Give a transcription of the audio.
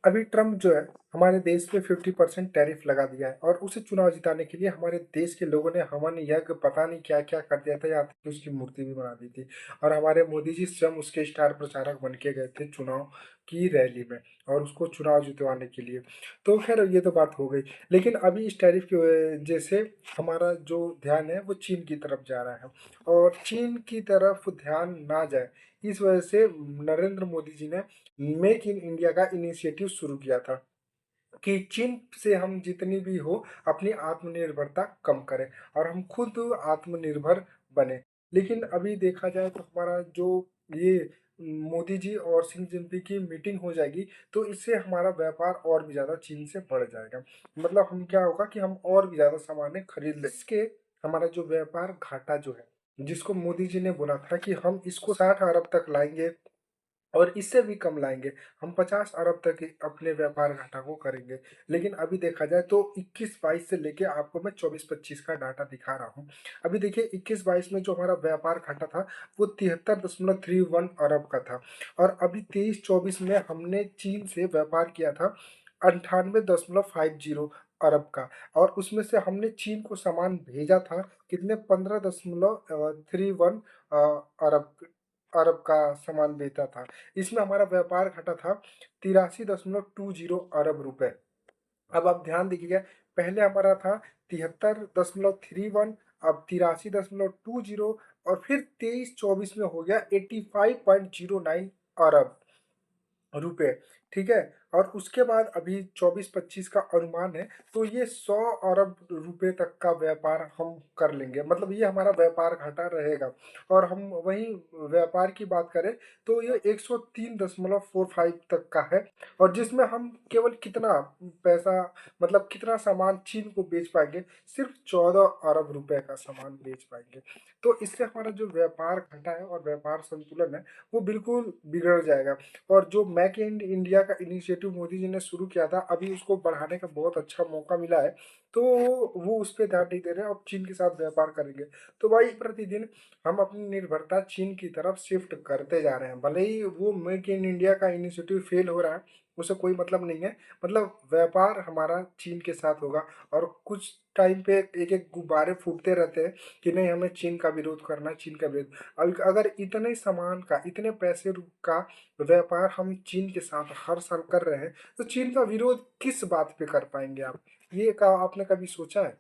अभी ट्रम्प जो है हमारे देश पे 50% टैरिफ लगा दिया है और उसे चुनाव जिताने के लिए हमारे देश के लोगों ने हवन यज्ञ पता नहीं क्या क्या कर दिया था, यहाँ तक कि उसकी मूर्ति भी बना दी थी। और हमारे मोदी जी स्वयं उसके स्टार प्रचारक बन के गए थे चुनाव की रैली में और उसको चुनाव जितवाने के लिए। तो खैर ये तो बात हो गई, लेकिन अभी इस टैरिफ की वजह से हमारा जो ध्यान है वो चीन की तरफ जा रहा है। और चीन की तरफ ध्यान ना जाए इस वजह से नरेंद्र मोदी जी ने मेक इन इंडिया का इनिशिएटिव शुरू किया था कि चीन से हम जितनी भी हो अपनी आत्मनिर्भरता कम करें और हम खुद आत्मनिर्भर बने। लेकिन अभी देखा जाए तो हमारा जो ये मोदी जी और शी जिनपिंग की मीटिंग हो जाएगी तो इससे हमारा व्यापार और भी ज़्यादा चीन से बढ़ जाएगा। मतलब हम क्या होगा कि हम और भी ज़्यादा सामानें खरीद लें। इसके हमारा जो व्यापार घाटा जो है जिसको मोदी जी ने बोला था कि हम इसको 60 अरब तक लाएंगे और इससे भी कम लाएंगे, हम 50 अरब तक अपने व्यापार घाटा को करेंगे। लेकिन अभी देखा जाए तो 21-22 से लेके आपको मैं 24-25 का डाटा दिखा रहा हूँ। अभी देखिए 21-22 में जो हमारा व्यापार घाटा था वो 73.31 अरब का था और अभी 23-24 में हमने चीन से व्यापार किया था 98.50 अरब का। और उसमें से हमने चीन को सामान भेजा था कितने 15.31 अरब अरब का सामान बेचा था। इसमें हमारा व्यापार घटा था 83.20 अरब रुपए। अब आप ध्यान दीजिएगा, पहले हमारा था 73.31, अब 83.20 और फिर 23-24 में हो गया 85.09 अरब रुपए। ठीक है। और उसके बाद अभी 24-25 का अनुमान है तो ये 100 अरब रुपए तक का व्यापार हम कर लेंगे, मतलब ये हमारा व्यापार घाटा रहेगा। और हम वही व्यापार की बात करें तो ये 103.45 तक का है। और जिसमें हम केवल कितना पैसा, मतलब कितना सामान चीन को बेच पाएंगे, सिर्फ 14 अरब रुपए का सामान बेच पाएंगे। तो इससे हमारा जो व्यापार घटा है और व्यापार संतुलन है वो बिल्कुल बिगड़ जाएगा। और जो मेक इन इंडिया का इनिशिएटिव मोदी जी ने शुरू किया था अभी उसको बढ़ाने का बहुत अच्छा मौका मिला है। तो वो उस पर ध्यान नहीं दे रहे हैं, अब चीन के साथ व्यापार करेंगे। तो भाई प्रतिदिन हम अपनी निर्भरता चीन की तरफ शिफ्ट करते जा रहे हैं, भले ही वो मेक इन इंडिया का इनिशिएटिव फेल हो रहा है उसे कोई मतलब नहीं है। मतलब व्यापार हमारा चीन के साथ होगा और कुछ टाइम पे एक एक गुब्बारे फूटते रहते हैं कि नहीं हमें चीन का विरोध करना है, चीन का विरोध। अगर इतने सामान का इतने पैसे का व्यापार हम चीन के साथ हर साल कर रहे हैं तो चीन का विरोध किस बात पे कर पाएंगे आप, ये का आपने कभी सोचा है?